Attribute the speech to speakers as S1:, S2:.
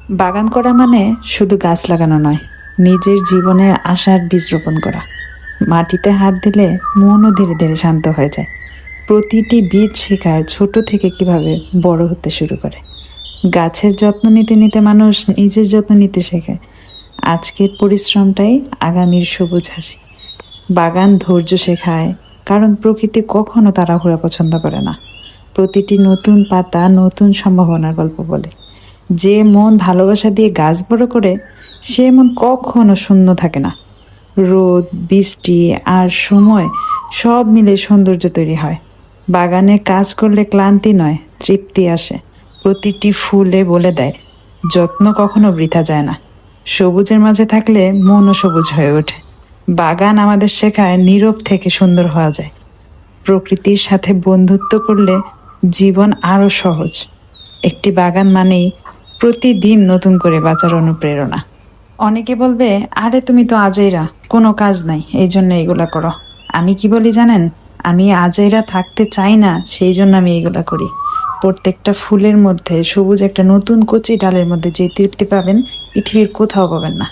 S1: বাগান করা মানে শুধু গাছ লাগানো নয়, নিজের জীবনের আশার বীজ রোপণ করা। মাটিতে হাত দিলে মনও ধীরে ধীরে শান্ত হয়ে যায়। প্রতিটি বীজ শেখায় ছোট থেকে কিভাবে বড় হতে শুরু করে। গাছের যত্ন নিতে নিতে মানুষ নিজের যত্ন নিতে শেখে। আজকের পরিশ্রমটাই আগামীর সবুজ হাসি। বাগান ধৈর্য শেখায়, কারণ প্রকৃতি কখনো তাড়াহুড়া পছন্দ করে না। প্রতিটি নতুন পাতা নতুন সম্ভাবনার গল্প বলে। যে মন ভালোবাসা দিয়ে গাছ বড় করে, সে মন কখনো শূন্য থাকে না। রোদ, বৃষ্টি আর সময় সব মিলে সৌন্দর্য তৈরি হয়। বাগানে কাজ করলে ক্লান্তি নয়, তৃপ্তি আসে। প্রতিটি ফুলে বলে দেয় যত্ন কখনো বৃথা যায় না। সবুজের মাঝে থাকলে মনও সবুজ হয়ে ওঠে। বাগান আমাদের শেখায় নীরব থেকে সুন্দর হওয়া যায়। প্রকৃতির সাথে বন্ধুত্ব করলে জীবন আরো সহজ। একটি বাগান মানেই প্রতিদিন নতুন করে বাঁচার অনুপ্রেরণা। অনেকে বলবে, আরে তুমি তো আজেইরা, কোনো কাজ নাই, এই জন্য এগুলা করো। আমি কি বলি জানেন? আমি আজেইরা থাকতে চাই না, সেই জন্য আমি এগুলা করি। প্রত্যেকটা ফুলের মধ্যে সবুজ একটা নতুন কচি ডালের মধ্যে যে তৃপ্তি পাবেন, পৃথিবীর কোথাও পাবেন না।